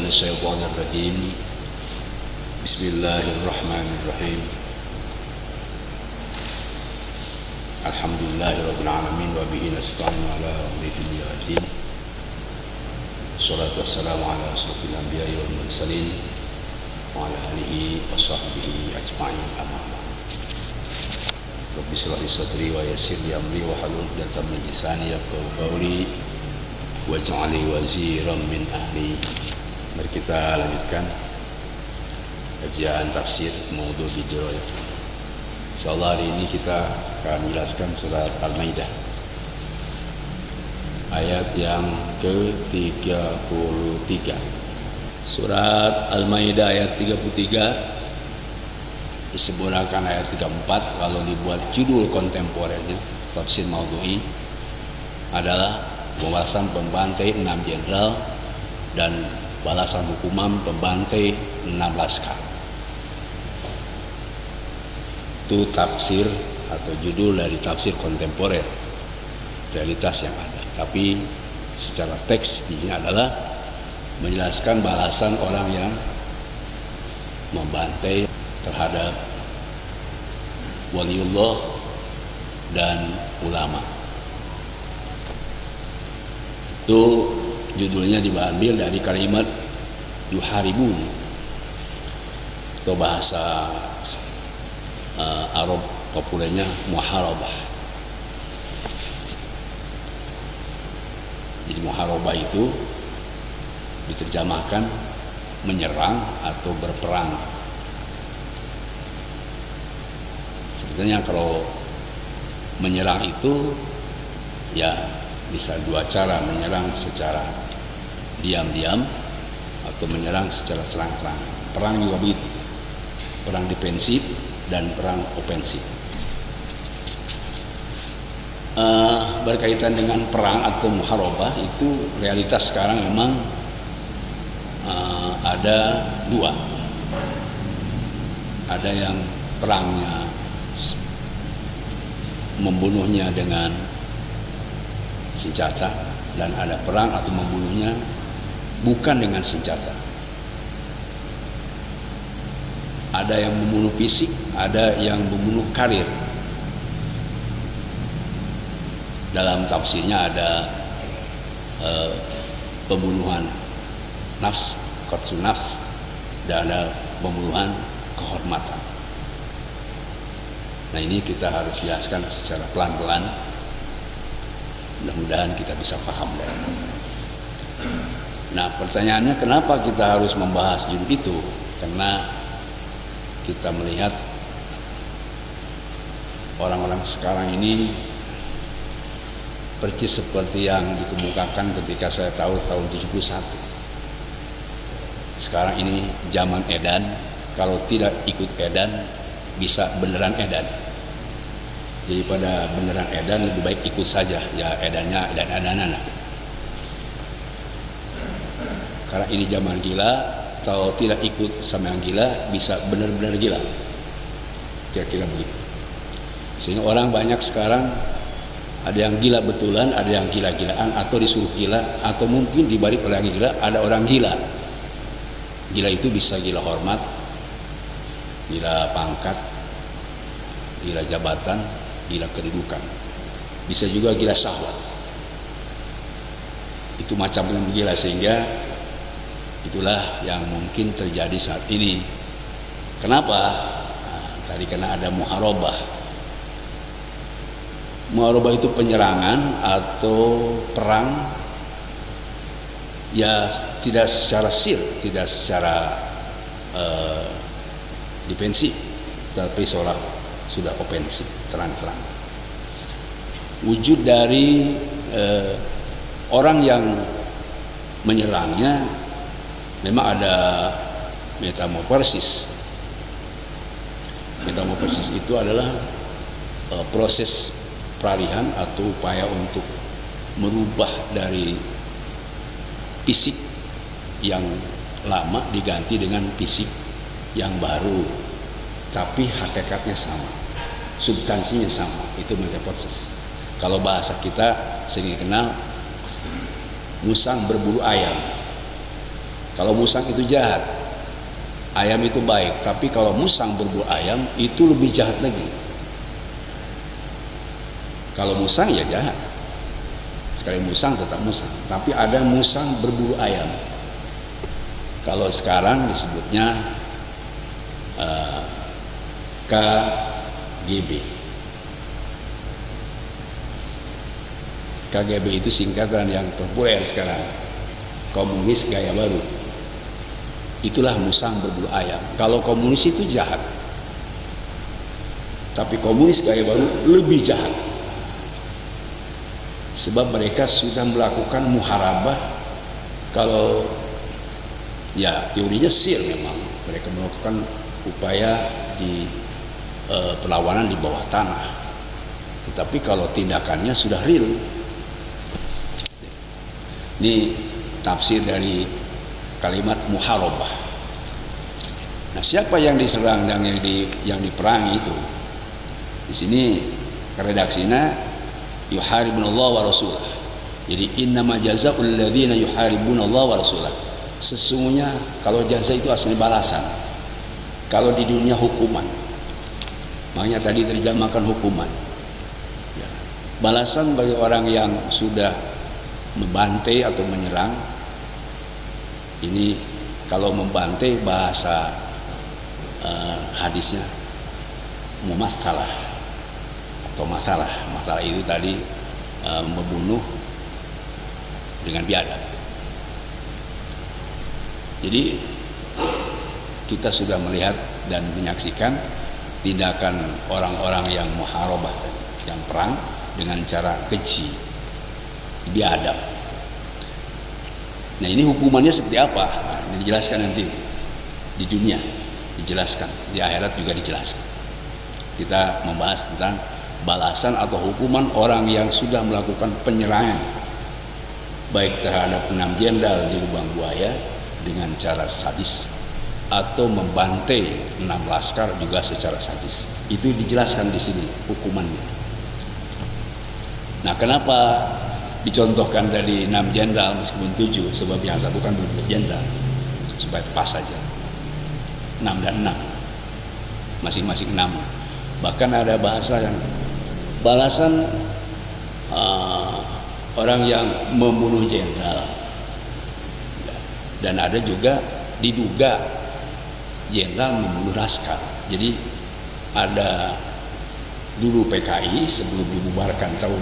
minasyaitonir rajim. Bismillahirrahmanirrahim. Alhamdulillahirabbil alamin wa bihi nasta'in ala umuri dunya waddin. Wassalatu wassalamu ala asyrofil anbiya'i wal mursalin wa ala alihi wa sahbihi ajma'in. Amma ba'd. Rabbi shrah li sadri wa yassir li amri wa hlul 'uqdatam min lisani yafqahu qawli waj'al li waziran min ahli. Mari kita lanjutkan kajian tafsir Maudhu' Hijrah. Insyaallah hari ini kita akan menjelaskan surat Al-Maidah ayat yang ke-33. Surat Al-Maidah ayat 33 disebutkan ayat 34 kalau dibuat judul kontemporernya tafsir Maudhu'i adalah pembalasan pembantai 6 jenderal dan balasan hukuman pembantai 16 laskar. Itu tafsir atau judul dari tafsir kontemporer realitas yang ada. Tapi secara teks di sini adalah menjelaskan balasan orang yang membantai terhadap waliullah dan ulama. Itu judulnya diambil dari kalimat yuharibun atau bahasa Arab populernya muharabah. Jadi muharabah itu diterjemahkan menyerang atau berperang. Sebenarnya kalau menyerang itu ya bisa dua cara, menyerang secara diam-diam atau menyerang secara terang-terang. Perang juga begitu, perang defensif dan perang ofensif. Berkaitan dengan perang atau muharabah itu realitas sekarang memang ada dua. Ada yang perangnya membunuhnya dengan senjata dan ada perang atau membunuhnya bukan dengan senjata. Ada yang membunuh fisik, ada yang membunuh karir. Dalam tafsirnya ada pembunuhan nafs, qatsun nafs, dan ada pembunuhan kehormatan. Nah, ini kita harus jelaskan secara pelan-pelan. Mudah-mudahan kita bisa paham. Nah, pertanyaannya kenapa kita harus membahas judul itu? Karena kita melihat orang-orang sekarang ini persis seperti yang dikemukakan ketika saya tahu tahun 71. Sekarang ini zaman edan, kalau tidak ikut edan bisa beneran edan. Jadi pada beneran edan lebih baik ikut saja, ya edannya edan-edanan. Karena ini zaman gila, kalau tidak ikut sama yang gila bisa benar-benar gila. Kira-kira begitu. Sehingga orang banyak sekarang ada yang gila betulan, ada yang gila-gilaan atau disuruh gila, atau mungkin dibalik orang gila ada orang gila. Gila itu bisa gila hormat, gila pangkat, gila jabatan, gila kedudukan, bisa juga gila syahwat. Itu macam yang gila, sehingga itulah yang mungkin terjadi saat ini. Kenapa? Nah, tadi karena ada muharabah. Muharabah itu penyerangan atau perang, ya tidak secara tidak secara defensif, tapi sudah ofensif, terang-terang. Wujud dari orang yang menyerangnya memang ada metamorfosis. Metamorfosis itu adalah proses peralihan atau upaya untuk merubah dari fisik yang lama diganti dengan fisik yang baru, tapi hakikatnya sama, substansinya sama. Itu metamorfosis. Kalau bahasa kita sering kenal musang berbulu ayam. Kalau musang itu jahat, ayam itu baik. Tapi kalau musang berburu ayam itu lebih jahat lagi. Kalau musang ya jahat, sekali musang tetap musang. Tapi ada musang berburu ayam. Kalau sekarang disebutnya KGB. KGB itu singkatan yang populer sekarang, komunis gaya baru. Itulah musang berbulu ayam. Kalau komunis itu jahat, tapi komunis gaya baru lebih jahat, sebab mereka sudah melakukan muharabah. Kalau ya teorinya sir, memang mereka melakukan upaya di perlawanan di bawah tanah. Tetapi kalau tindakannya sudah real. Ini tafsir dari kalimat muharabah. Nah, siapa yang diserang dan yang diperangi itu? Di sini redaksinya yuharibunallah wa rasulah. Jadi innama jazaa'ul ladzina yuharibunallah wa rasulah. Sesungguhnya kalau jaza itu asli balasan. Kalau di dunia hukuman. Makanya tadi terjemahkan hukuman. Ya. Balasan bagi orang yang sudah membantai atau menyerang. Ini kalau membantai bahasa hadisnya mumasalah atau masalah itu tadi membunuh dengan biadab. Jadi kita sudah melihat dan menyaksikan tindakan orang-orang yang muharabah, yang perang dengan cara keji, biadab. Nah, ini hukumannya seperti apa? Nah, ini dijelaskan nanti di dunia, dijelaskan di akhirat juga dijelaskan. Kita membahas tentang balasan atau hukuman orang yang sudah melakukan penyerangan baik terhadap 6 jenderal di lubang buaya dengan cara sadis atau membantai 6 laskar juga secara sadis. Itu dijelaskan di sini hukumannya. Nah, kenapa dicontohkan dari 6 jenderal meskipun 7? Sebab yang satu kan belum jenderal, supaya pas saja 6 dan 6, masing-masing 6. Bahkan ada bahasa yang balasan orang yang membunuh jenderal, dan ada juga diduga jenderal membunuh laskar. Jadi ada dulu PKI sebelum dibubarkan tahun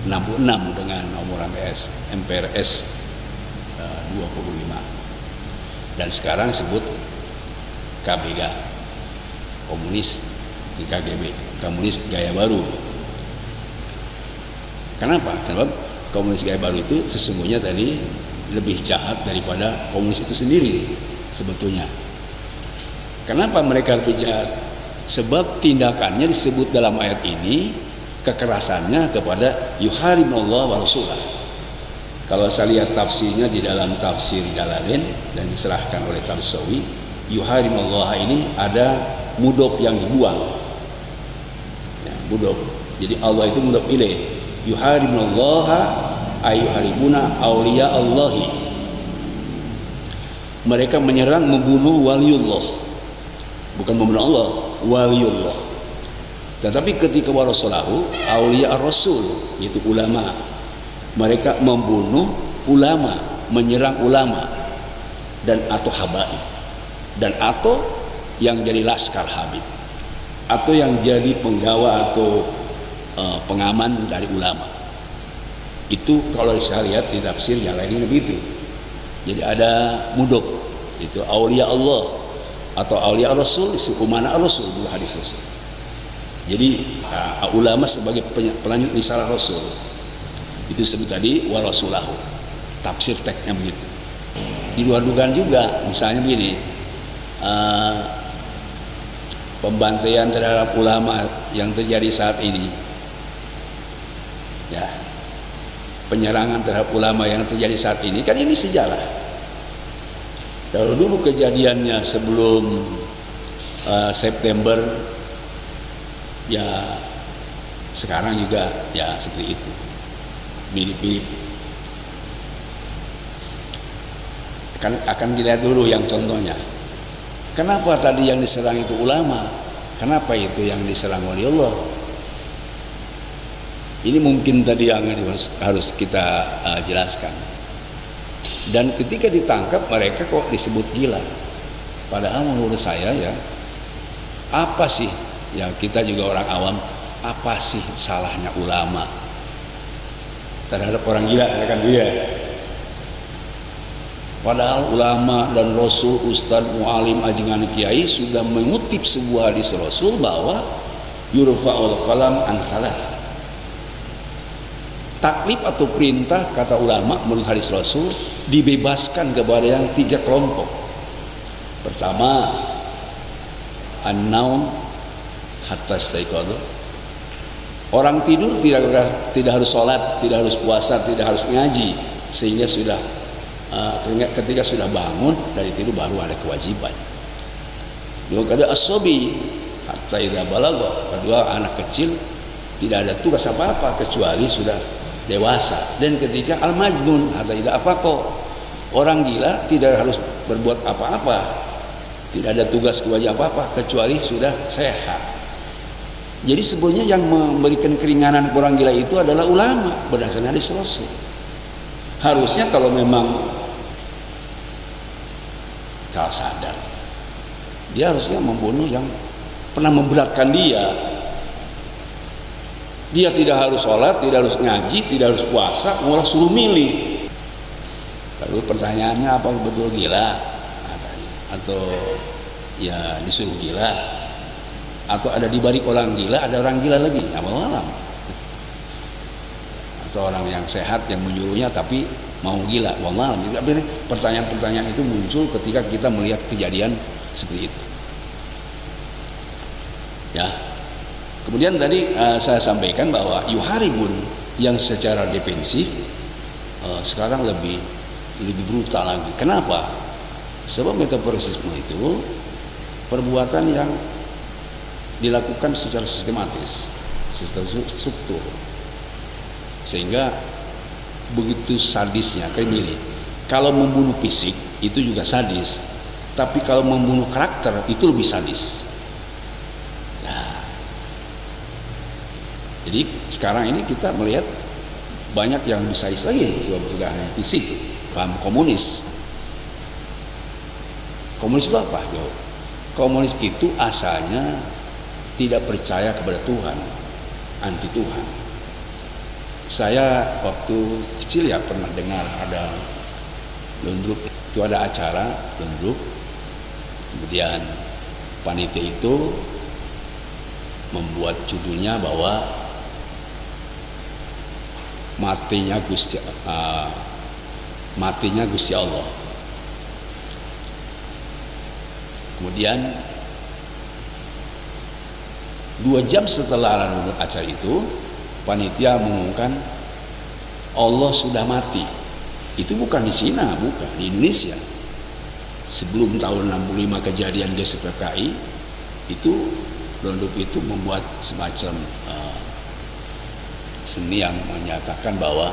66 dengan nomor MPRS 25, dan sekarang sebut KBG, komunis di KGB, komunis gaya baru. Kenapa? Karena komunis gaya baru itu sesungguhnya tadi lebih jahat daripada komunis itu sendiri sebetulnya. Kenapa mereka lebih jahat? Sebab tindakannya disebut dalam ayat ini, kekerasannya kepada yuharibunallah wa rasulah. Kalau saya lihat tafsirnya di dalam tafsir Jalalain dan diserahkan oleh Tarsawi, yuharibunallah ini ada mudhof yang dibuang. Ya, mudhof. Jadi Allah itu mudhof ilaih. Yuharibunallah ayyuharibuna awliya Allahi. Mereka menyerang, membunuh waliullah. Bukan membunuh Allah, waliullah. Tetapi ketika warasulahu, awliya ar-rasul, yaitu ulama, mereka membunuh ulama, menyerang ulama, dan atau habaib, dan atau yang jadi laskar habib, atau yang jadi penggawa atau pengaman dari ulama. Itu kalau saya lihat di tafsir yang lainnya begitu. Jadi ada mudhof, itu aulia Allah atau aulia Rasul, suku mana Rasul, dulu hadis Rasul. Jadi ulama sebagai pelanjut risalah Rasul. Itu sebut tadi warasulahu. Tafsir teksnya begitu. Di luar dugaan juga, misalnya begini, pembantaian terhadap ulama yang terjadi saat ini, ya, penyerangan terhadap ulama yang terjadi saat ini, kan ini sejarah. Kalau dulu kejadiannya sebelum September, ya sekarang juga ya seperti itu, mirip-mirip. akan dilihat dulu yang contohnya. Kenapa tadi yang diserang itu ulama? Kenapa itu yang diserang oleh Allah? Ini mungkin tadi yang harus kita jelaskan. Dan ketika ditangkap mereka kok disebut gila. Padahal menurut saya ya, apa sih, ya kita juga orang awam, apa sih salahnya ulama terhadap orang gila, kan dia? Padahal ulama dan rasul, ustadz, mu'alim, ajengan kiai sudah mengutip sebuah hadis rasul bahwa yurfa'ul qalam an thalath. Taklif atau perintah, kata ulama menurut hadis rasul, dibebaskan kepada yang 3 kelompok. Pertama, an-naum hatta staiqadha. Orang tidur tidak harus sholat, tidak harus puasa, tidak harus ngaji, sehingga sudah ketika sudah bangun dari tidur baru ada kewajiban. Juga ada as-sabi hatta idza balagha. Kedua, anak kecil tidak ada tugas apa-apa kecuali sudah dewasa. Dan ketika al-majnun hatta idza afaqa, orang gila tidak harus berbuat apa-apa, tidak ada tugas kewajiban apa-apa kecuali sudah sehat. Jadi sebenarnya yang memberikan keringanan orang gila itu adalah ulama berdasarkan hadis Rasul. Harusnya kalau memang kalau sadar, dia harusnya membunuh yang pernah memberatkan dia. Dia tidak harus sholat, tidak harus ngaji, tidak harus puasa, malah suruh milih. Lalu pertanyaannya, apa betul gila? Atau ya disuruh gila? Atau ada di balik orang gila, ada orang gila lagi? Wallahu alam. Atau orang yang sehat yang menyuruhnya tapi mau gila? Wallahu alam. Tapi pertanyaan-pertanyaan itu muncul ketika kita melihat kejadian seperti itu. Ya. Kemudian tadi saya sampaikan bahwa yuharibun yang secara defensif sekarang lebih brutal lagi. Kenapa? Sebab metaforisme itu perbuatan yang dilakukan secara sistematis, sistem struktur, sehingga begitu sadisnya. Kayak gini, kalau membunuh fisik itu juga sadis, tapi kalau membunuh karakter itu lebih sadis. Jadi sekarang ini kita melihat banyak yang bisa lagi sebab sudah hanya fisik, paham komunis. Komunis itu apa? Komunis itu asalnya tidak percaya kepada Tuhan, anti Tuhan. Saya waktu kecil ya pernah dengar ada Lundruk, itu ada acara Lundruk, kemudian panitia itu membuat judulnya bahwa matinya Gusti Allah. Kemudian 2 jam setelah acara itu, panitia mengumumkan Allah sudah mati. Itu bukan di Cina, bukan di Indonesia. Sebelum tahun 65 kejadian GSPKI itu, Lundruk itu membuat semacam seni yang menyatakan bahwa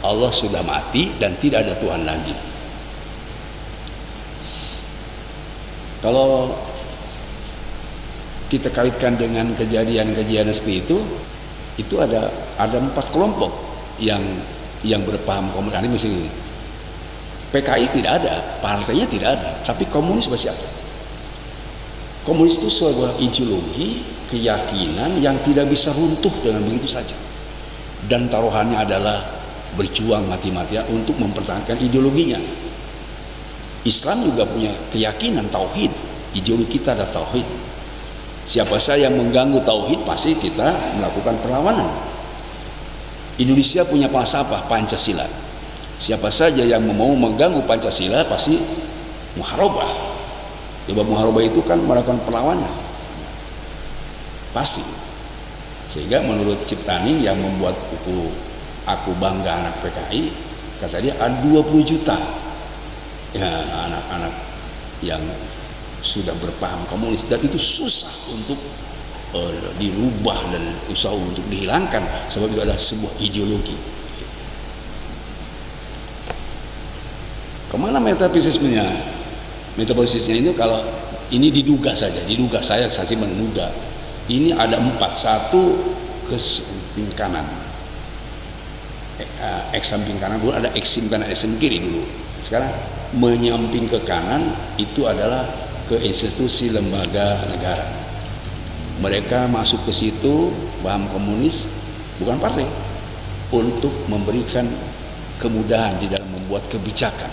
Allah sudah mati dan tidak ada Tuhan lagi. Kalau kita kaitkan dengan kejadian-kejadian seperti itu ada 4 kelompok yang berpaham komunis. Misalnya PKI tidak ada, partainya tidak ada, tapi komunis masih ada. Komunis itu sebuah ideologi, keyakinan yang tidak bisa runtuh dengan begitu saja. Dan taruhannya adalah berjuang mati-matian untuk mempertahankan ideologinya. Islam juga punya keyakinan tauhid, ideologi kita adalah tauhid. Siapa saja yang mengganggu tauhid pasti kita melakukan perlawanan. Indonesia punya falsafah Pancasila. Siapa saja yang mau mengganggu Pancasila pasti muharabah. Sebab muharabah itu kan melakukan perlawanan. Pasti. Sehingga menurut Ciptani yang membuat buku Aku Bangga Anak PKI, kata dia ada 20 juta ya anak-anak yang sudah berpaham komunis, dan itu susah untuk dirubah dan susah untuk dihilangkan sebab itu adalah sebuah ideologi. Kemana metafisismenya? Metafisisnya itu kalau ini diduga saja, saya sih menduga. Ini ada 4, 1 ke samping kanan, X samping kanan dulu, ada X samping kanan, X samping kiri dulu. Sekarang menyamping ke kanan itu adalah ke institusi lembaga negara. Mereka masuk ke situ, paham komunis, bukan partai, untuk memberikan kemudahan di dalam membuat kebijakan.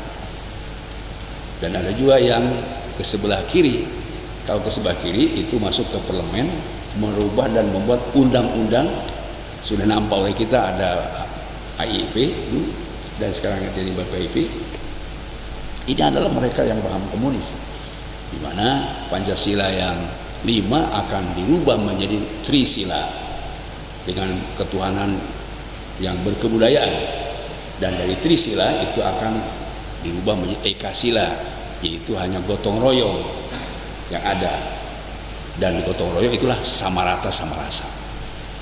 Dan ada juga yang ke sebelah kiri. Kalau ke sebelah kiri itu masuk ke parlemen, merubah dan membuat undang-undang. Sudah nampak oleh kita ada AIP dan sekarang jadi BPIP. Ini adalah mereka yang paham komunis, di mana Pancasila yang 5 akan dirubah menjadi Trisila dengan ketuhanan yang berkebudayaan, dan dari Trisila itu akan dirubah menjadi Ekasila, yaitu hanya gotong royong yang ada, dan gotong royong itulah sama rata sama rasa.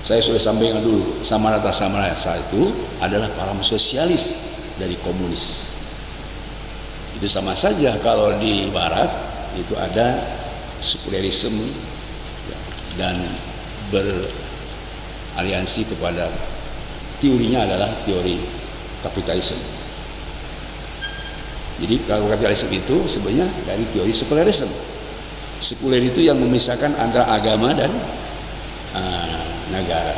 Saya sudah sampaikan dulu, sama rata sama rasa itu adalah paham sosialis dari komunis. Itu sama saja kalau di barat itu ada sekulerisme dan beraliansi kepada teorinya adalah teori kapitalisme. Jadi kalau kapitalisme itu sebenarnya dari teori sekulerisme. Sekuler itu yang memisahkan antara agama dan negara,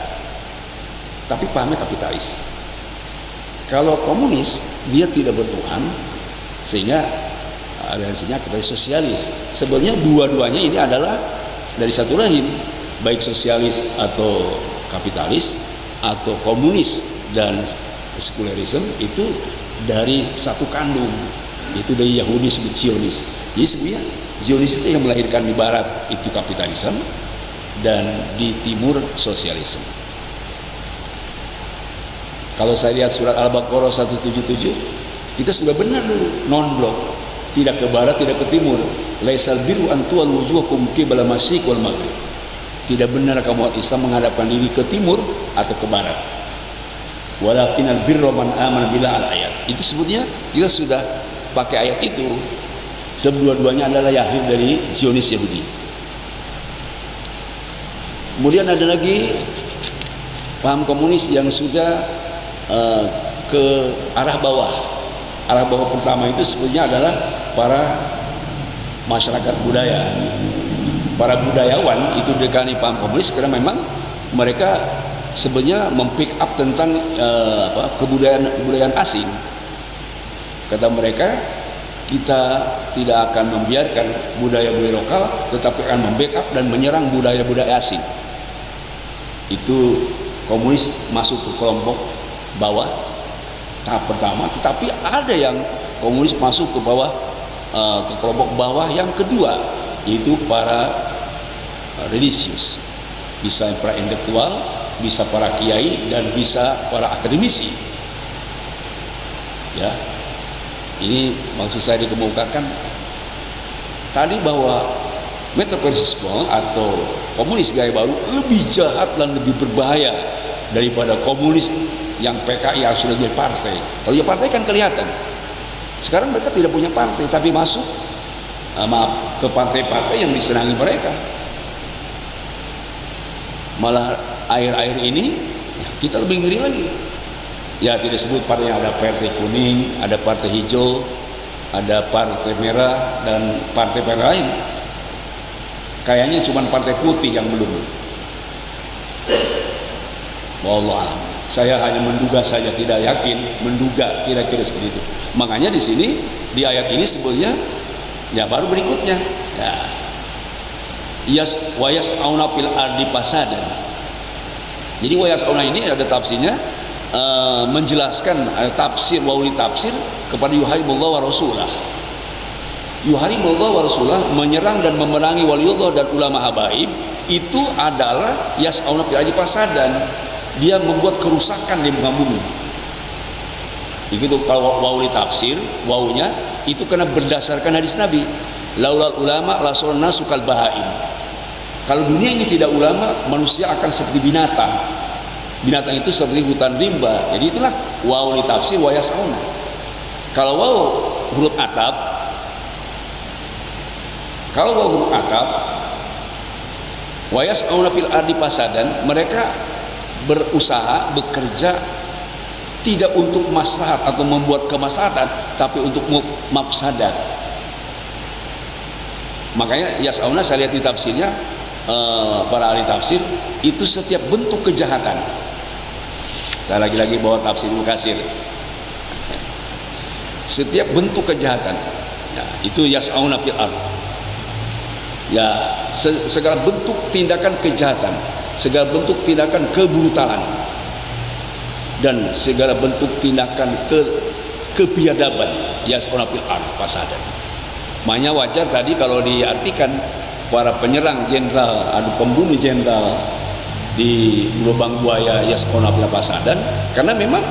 tapi pahamnya kapitalis. Kalau komunis dia tidak bertuhan, sehingga aliansinya kepada sosialis. Sebenarnya dua-duanya ini adalah dari satu rahim, baik sosialis atau kapitalis atau komunis dan sekulerisme itu dari satu kandung, itu dari Yahudi disebut Zionis. Jadi sebenarnya Zionis itu yang melahirkan di barat itu kapitalisme dan di timur sosialisme. Kalau saya lihat surat Al-Baqarah 177, kita sudah benar dulu non-blok, tidak ke barat, tidak ke timur. Laisal birru an tuwallu wujuhakum qibala masyriq wal maghrib. Tidak benar kamu Islam menghadapkan diri ke timur atau ke barat. Walakinal birra man amana billah al-ayat. Itu sebutnya kita sudah pakai ayat itu. Kedua-duanya adalah lahir dari Zionis Yahudi. Kemudian ada lagi paham komunis yang sudah ke arah bawah. Arah bawah pertama itu sebenarnya adalah para masyarakat budaya. Para budayawan itu dekani paham komunis karena memang mereka sebenarnya mempick up tentang kebudayaan asing. Kata mereka, kita tidak akan membiarkan budaya-budaya lokal, tetapi akan membackup dan menyerang budaya-budaya asing. Itu komunis masuk ke kelompok bawah tahap pertama, tetapi ada yang komunis masuk ke bawah, ke kelompok bawah yang kedua, yaitu para religius, bisa para intelektual, bisa para kiai, dan bisa para akademisi. Ya, ini maksud saya dikemukakan tadi bahwa metafasisme atau komunis gaya baru lebih jahat dan lebih berbahaya daripada komunis yang PKI yang sudah jadi partai. Kalau ya partai kan kelihatan. Sekarang mereka tidak punya partai, tapi masuk ke partai-partai yang disenangi mereka. Malah akhir-akhir ini kita lebih ngeri lagi. Ya tidak sebut partai, ada partai kuning, ada partai hijau, ada partai merah, dan partai lain. Kayaknya cuma partai putih yang belum. Wallahu a'lam. Saya hanya menduga saja, tidak yakin, menduga kira-kira seperti itu. Makanya di sini di ayat ini sebenarnya ya baru berikutnya. Ya. Wayas'auna fil ardi fasadan. Jadi wayas'auna ini ada tafsirnya, menjelaskan tafsir wauli tafsir kepada yuharibullah wa rasulah. Yuharibullah wa rasulah, menyerang dan memerangi waliullah dan ulama habaib, itu adalah yas'auna fil ardi fasadan. Dia membuat kerusakan di muka bumi. Begitu kalau wauli tafsir, waunya itu karena berdasarkan hadis Nabi. Laulal ulama la sunna sukal bahaim. Kalau dunia ini tidak ulama, manusia akan seperti binatang. Binatang itu seperti hutan rimba. Jadi itulah wauli tafsir wa yas'auna. Kalau wau huruf atap, kalau huruf atap, wa yas'auna fil ardi fasadan, mereka berusaha, bekerja tidak untuk maslahat atau membuat kemaslahatan, tapi untuk mafsadat. Makanya yas'auna, saya lihat di tafsirnya, para ahli tafsir, itu setiap bentuk kejahatan. Saya lagi-lagi bawa tafsir Ibnu Katsir. Setiap bentuk kejahatan, ya, itu yas'auna fil ard. Ya, segala bentuk tindakan kejahatan, segala bentuk tindakan kebrutalan, dan segala bentuk tindakan kebiadaban, yas'auna fil ard fasadan. Makanya wajar tadi kalau diartikan para penyerang jenderal, pembunuh jenderal di lubang buaya yas'auna fil fasadan, karena memang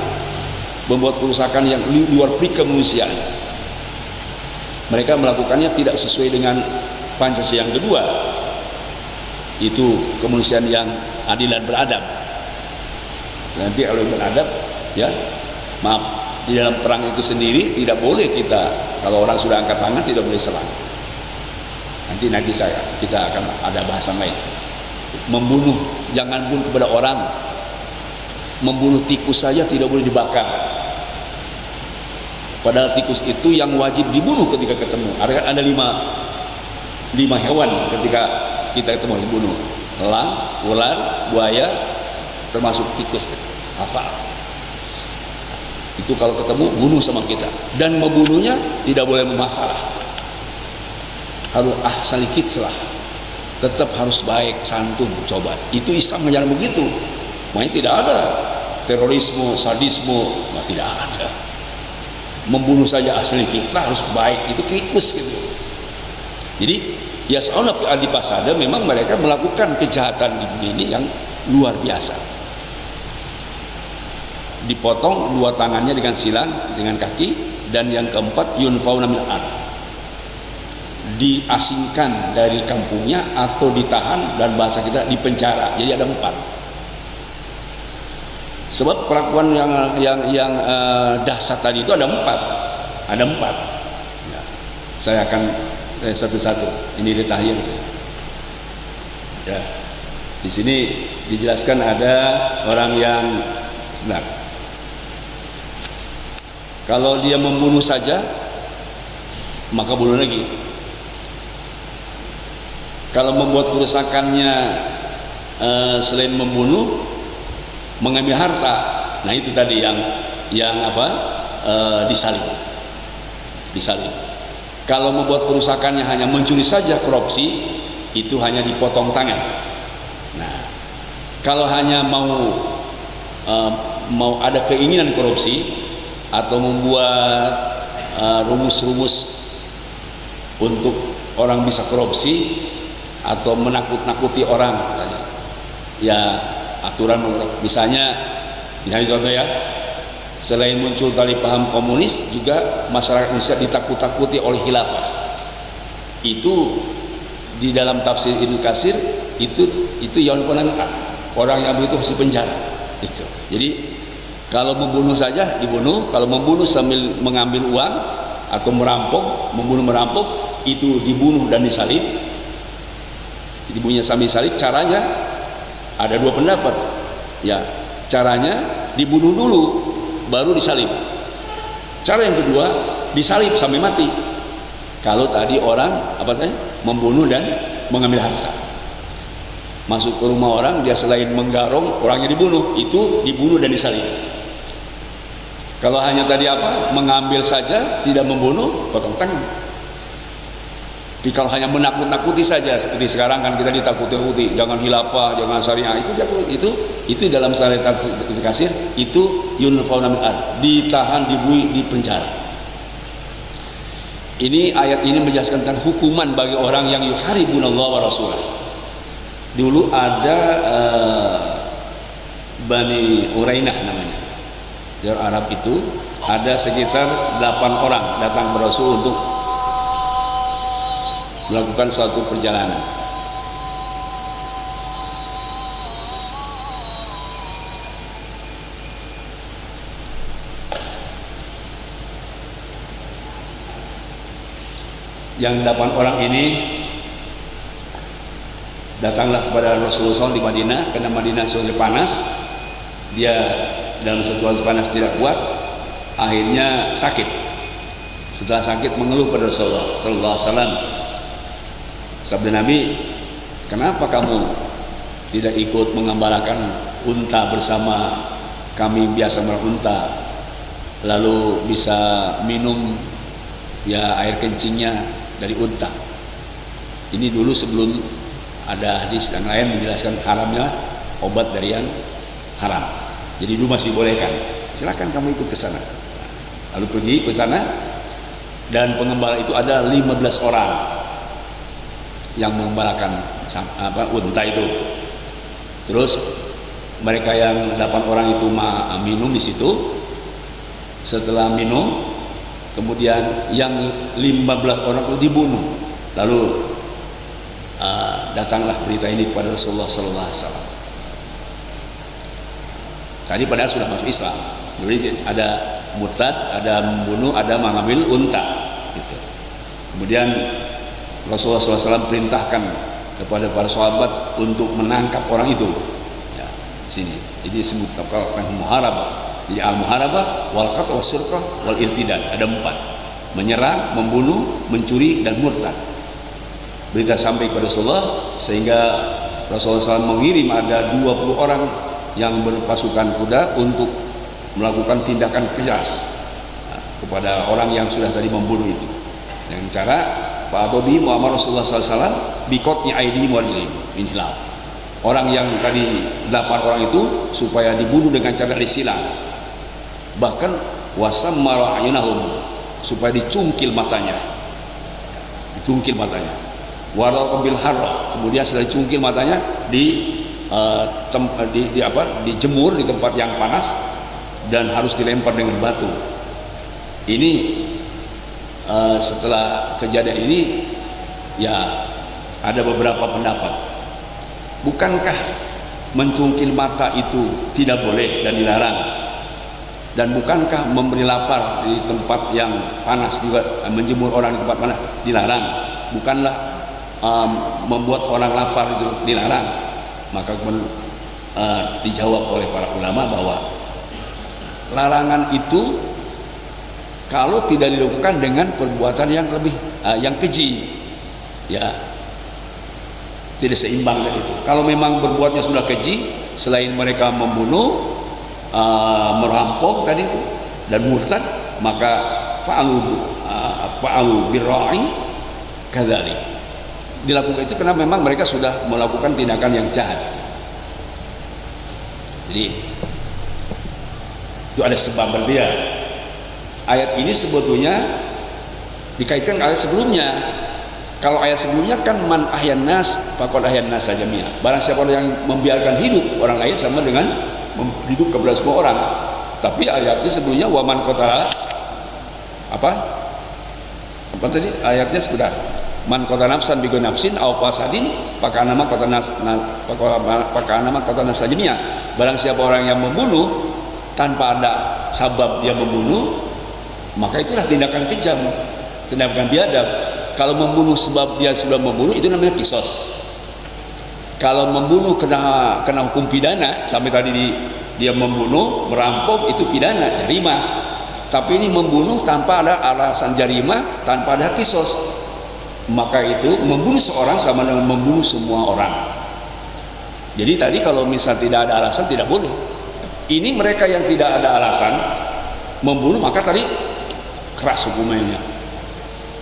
membuat kerusakan yang luar biasa kemanusiaan. Mereka melakukannya tidak sesuai dengan Pancasila yang kedua, itu kemanusiaan yang adil dan beradab. Nanti kalau beradab, ya maaf, di dalam perang itu sendiri tidak boleh kita, kalau orang sudah angkat tangan tidak boleh serang. Nanti kita akan ada bahasan lain. Membunuh, jangan bunuh kepada orang. Membunuh tikus saja tidak boleh dibakar. Padahal tikus itu yang wajib dibunuh ketika ketemu. Ada lima hewan ketika kita ketemu dibunuh: elang, ular, buaya, termasuk tikus. Hafal. Itu kalau ketemu bunuh sama kita. Dan membunuhnya tidak boleh memaksalah. Harus ahsanil qislah. Tetap harus baik, santun, coba. Itu Islam mengajarkan begitu. Makanya tidak ada terorisme, sadisme, tidak ada. Membunuh saja asli kita harus baik, itu tikus gitu. Jadi yas'auna fil ardi fasadan, memang mereka melakukan kejahatan ini yang luar biasa. Dipotong dua tangannya dengan silang, dengan kaki, dan yang keempat yunfauna min ard, diasingkan dari kampungnya atau ditahan, dan bahasa kita dipenjara. Jadi ada 4. Sebab perlakuan yang dahsyat tadi itu ada 4. Ya. Saya akan satu-satu. Ini detail. Ya. Di sini dijelaskan ada orang yang sebentar. Kalau dia membunuh saja, maka bunuh lagi. Kalau membuat kerusakannya selain membunuh, mengambil harta, nah itu tadi yang disalib. Kalau membuat kerusakannya hanya mencuri saja, korupsi, itu hanya dipotong tangan. Nah, kalau hanya mau ada keinginan korupsi atau membuat rumus-rumus untuk orang bisa korupsi atau menakut-nakuti orang, ya aturan misalnya contoh ya, selain muncul dari paham komunis, juga masyarakat Indonesia ditakut-takuti oleh khilafah. Itu di dalam tafsir Ibnu Katsir itu yaunfuna, orang yang begitu harus dipenjara. Itu. Jadi kalau membunuh saja dibunuh, kalau membunuh sambil mengambil uang atau merampok, merampok, itu dibunuh dan disalib. Dibunuhnya sambil salib, caranya ada 2 pendapat. Ya, caranya dibunuh dulu baru disalib. Cara yang kedua, disalib sampai mati. Kalau tadi orang membunuh dan mengambil harta. Masuk ke rumah orang, dia selain menggarong, orangnya dibunuh, itu dibunuh dan disalib. Kalau hanya tadi mengambil saja, tidak membunuh, potong tangan. Tapi kalau hanya menakut-nakuti saja, seperti sekarang kan kita ditakuti-takuti, jangan khilafah, jangan syariah, itu dalam syariat Ibnu Katsir, itu yunfauna min ard, ditahan, dibui, dipenjara. Ini ayat ini menjelaskan tentang hukuman bagi orang yang yuharibunallah wa rasulah. Dulu ada Bani Urainah namanya. Di Arab itu ada sekitar 8 orang datang ke Rasul untuk melakukan suatu perjalanan. yang 8 orang ini datanglah kepada Rasulullah SAW di Madinah, karena Madinah sudah panas. Dia dalam situasi panas tidak kuat, akhirnya sakit. Setelah sakit mengeluh pada Rasulullah Sallallahu Alaihi Wasallam. Sabda Nabi, kenapa kamu tidak ikut mengembalakan unta bersama kami biasa berunta, lalu bisa minum ya air kencingnya dari unta. Ini dulu sebelum ada hadis yang lain menjelaskan haramnya obat dari yang haram. Jadi dulu masih bolehkan. Silakan kamu ikut ke sana. Lalu pergi ke sana, dan pengembala itu ada 15 orang yang mengembalakan unta itu. Terus mereka yang 8 orang itu minum di situ. Setelah minum, kemudian yang 15 orang itu dibunuh. Lalu datanglah berita ini kepada Rasulullah Sallallahu Alaihi Wasallam. Tadi padahal sudah masuk Islam. Jadi ada murtad, ada membunuh, ada mengambil unta. Gitu. Kemudian Rasulullah SAW perintahkan kepada para sahabat untuk menangkap orang itu. Ya, sini. Jadi disebut muharabah. Jadi al-muharabah, wal qat' was surqah wal irtidad. Ada 4. Menyerang, membunuh, mencuri, dan murtad. Berita sampai kepada Rasulullah sehingga Rasulullah SAW mengirim ada 20 orang yang berpasukan kuda untuk melakukan tindakan keras kepada orang yang sudah tadi membunuh itu. Dengan cara Pak Atobi Muhammad Rasulullah SAW bikotnya aidi mualim inilah orang yang tadi 8 orang itu supaya dibunuh dengan cara disilang, bahkan wasam marayunahum supaya dicungkil matanya, waral bil harra, kemudian setelah dicungkil matanya dijemur di tempat yang panas dan harus dilempar dengan batu. Ini setelah kejadian ini ya ada beberapa pendapat. Bukankah mencungkil mata itu tidak boleh dan dilarang? Dan bukankah memberi lapar di tempat yang panas juga, menjemur orang di tempat panas dilarang? Bukanlah membuat orang lapar itu dilarang? Maka kemudian dijawab oleh para ulama bahwa larangan itu kalau tidak dilakukan dengan perbuatan yang lebih yang keji, ya tidak seimbang dengan itu. Kalau memang berbuatnya sudah keji, selain mereka membunuh, merampok tadi itu dan murtad, maka fa'alu birra'i kadzalik. Dilakukan itu karena memang mereka sudah melakukan tindakan yang jahat. Jadi itu ada sebab berbeda. Ayat ini sebetulnya dikaitkan dengan ayat sebelumnya. Kalau ayat sebelumnya kan man ahyan nas faqad ahyan nas jami'a. Barang siapa yang membiarkan hidup orang lain sama dengan hidup kepada semua orang. Tapi ayatnya sebelumnya waman qatala apa tadi ayatnya sebentar. Man qatala nafsan bi nafsin aw fasadin pakana ma qatala nas jami'a. Barang siapa orang yang membunuh tanpa ada sabab dia membunuh, maka itulah tindakan kejam, tindakan biadab. Kalau membunuh sebab dia sudah membunuh, itu namanya kisos. Kalau membunuh kena hukum pidana, sampai tadi dia membunuh, merampok, itu pidana, jarimah. Tapi ini membunuh tanpa ada alasan jarimah, tanpa ada kisos, maka itu membunuh seorang sama dengan membunuh semua orang. Jadi tadi kalau misal tidak ada alasan tidak boleh. Ini mereka yang tidak ada alasan membunuh, maka tadi keras hukumannya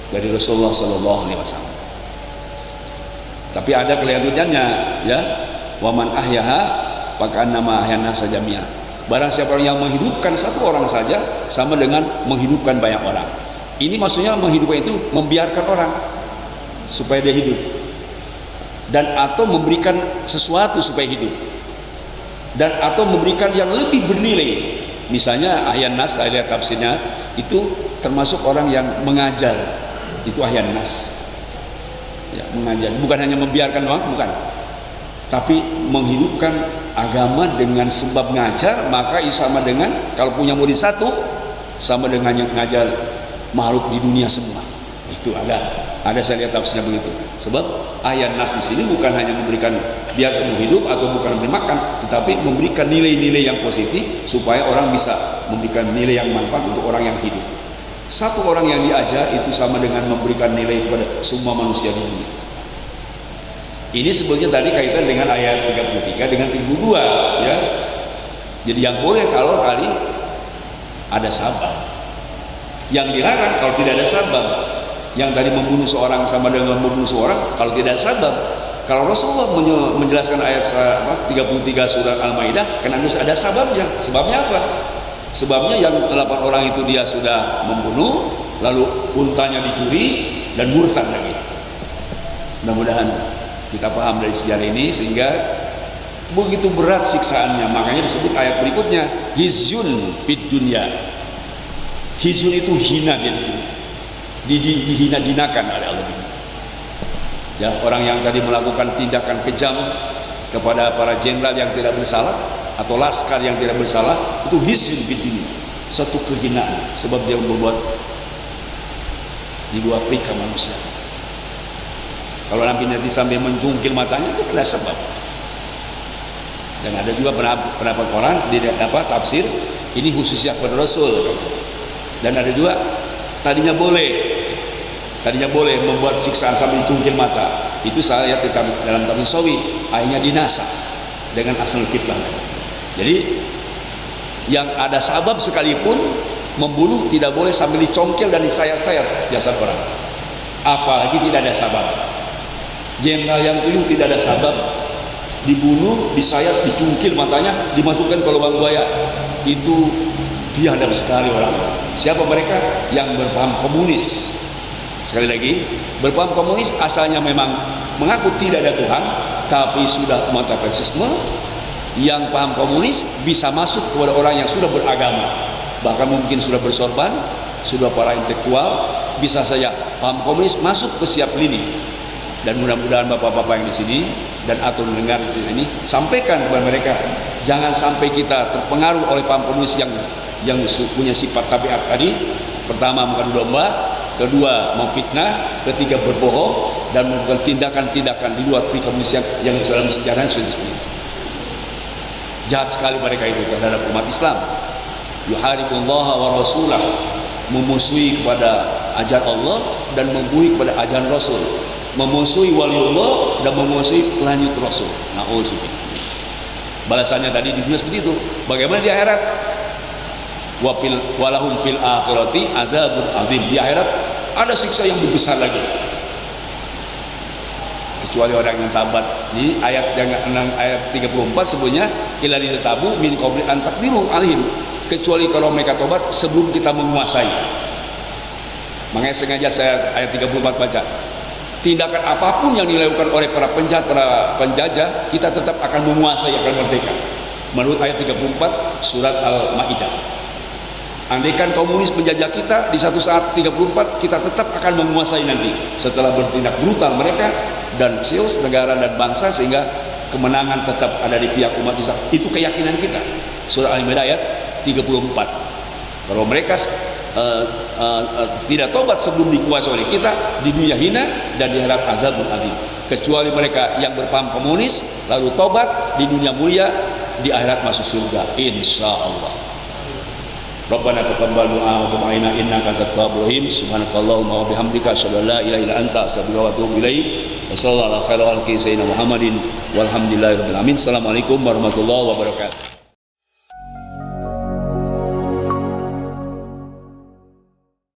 dari Rasulullah Sallallahu Alaihi Wasallam. Tapi ada kelanjutannya, ya, waman ahyaha fakannama ahyana sajamia. Barang siapa yang menghidupkan satu orang saja sama dengan menghidupkan banyak orang. Ini maksudnya menghidupkan itu membiarkan orang supaya dia hidup, dan atau memberikan sesuatu supaya hidup, dan atau memberikan yang lebih bernilai. Misalnya ahyan nas, ayat tafsirnya itu termasuk orang yang mengajar, itu ahyan nas, ya, mengajar, bukan hanya membiarkan doang, bukan, tapi menghidupkan agama dengan sebab ngajar. Maka sama dengan kalau punya murid satu sama dengan yang ngajar makhluk di dunia semua. Itu ada Ada saya lihat tafsirnya begitu. Sebab ayat nas di sini bukan hanya memberikan biar umur hidup atau bukan memberi makan, tetapi memberikan nilai-nilai yang positif supaya orang bisa memberikan nilai yang manfaat untuk orang yang hidup. Satu orang yang diajar itu sama dengan memberikan nilai kepada semua manusia di dunia. Ini sebetulnya tadi kaitan dengan ayat 33 dengan 32 ya. Jadi yang boleh kalau kali ada sabab. Yang dilarang kalau tidak ada sabab. Yang tadi membunuh seorang sama dengan membunuh seorang kalau tidak ada sabab. Kalau Rasulullah menjelaskan ayat 33 surat Al-Maidah, karena harus ada sababnya. Sebabnya apa? Sebabnya yang 8 orang itu dia sudah membunuh, lalu untanya dicuri dan murtad lagi. Mudah-mudahan kita paham dari sejarah ini sehingga begitu berat siksaannya. Makanya disebut ayat berikutnya hizyun fid dunya. Hizyun itu hina dia di dunia. Dihina-dinakan oleh Allah. Ya, orang yang tadi melakukan tindakan kejam kepada para jenderal yang tidak bersalah atau laskar yang tidak bersalah, itu hizyun fid dunya, satu kehinaan sebab dia berbuat di luar perika manusia. Kalau Nabi nanti sambil menjungkil matanya itu ada sebab. Dan ada juga pendapat orang di dapat tafsir ini khususnya kepada Rasul. Dan ada juga tadinya boleh membuat siksaan sambil cungkil mata. Itu saya dalam tafsir Sawi akhirnya dinasah dengan asal kiblah. Jadi yang ada sabab sekalipun membunuh tidak boleh sambil dicongkel dan disayat-sayat jasad orang. Apalagi tidak ada sabab. Jenderal yang 7 tidak ada sabab, dibunuh, disayat, dicungkil matanya, dimasukkan ke lubang buaya. Itu biadab sekali orang. Siapa mereka? Yang berpaham komunis. Sekali lagi, berpaham komunis asalnya memang mengaku tidak ada Tuhan, tapi sudah umat marxisme. Yang paham komunis bisa masuk kepada orang yang sudah beragama, bahkan mungkin sudah bersorban, sudah para intelektual, bisa saja paham komunis masuk ke siap lini. Dan mudah-mudahan bapak-bapak yang di sini dan atau mendengar ini sampaikan kepada mereka, jangan sampai kita terpengaruh oleh paham komunis yang punya sifat tabiat tadi. Pertama mengadu domba, kedua memfitnah, ketiga berbohong dan melakukan tindakan-tindakan di luar komunis yang dalam sejarah sudah disebut. Jahat sekali mereka itu terhadap umat Islam. Yuharibullaha wa rasulah, memusuhi kepada ajaran Allah dan membuih kepada ajaran Rasul, memusuhi waliullah dan memusuhi pelanjut Rasul. Na'udzubillah. Balasannya tadi di dunia seperti itu. Bagaimana di akhirat? Walahum fil akhirati adzabun adzim. Di akhirat ada siksa yang lebih besar lagi. Kecuali orang yang tabat. Di ayat 34 sebelumnya illa ditabu min qabli an taqdiru alaihim. Kecuali kalau mereka tobat sebelum kita menguasai. Makanya sengaja saya ayat 34 baca. Tindakan apapun yang dilakukan oleh para penjahat, para penjajah, kita tetap akan menguasai, akan merdeka. Menurut ayat 34 surat Al-Maidah. Andaikan komunis menjajah kita di satu saat 34, kita tetap akan menguasai nanti setelah bertindak brutal mereka dan sius negara dan bangsa sehingga kemenangan tetap ada di pihak umat Islam. Itu keyakinan kita. Surah Al-Maidah ayat 34. Kalau mereka tidak tobat sebelum dikuasai oleh kita, di dunia hina dan di akhirat azabun adzim. Kecuali mereka yang berpaham komunis lalu tobat, di dunia mulia, di akhirat masuk surga insyaallah. Rabbana taqabbal du'a wa tub 'alaina innaka antat tawwabur rahim. Subhanakallahumma wa bihamdika asyhadu an la ilaha illa anta astaghfiruka wa atubu ilaik. Wassallallahu ala khairi khalqi sayyidina Muhammadin walhamdulillahirabbil alamin. Assalamualaikum warahmatullahi wabarakatuh.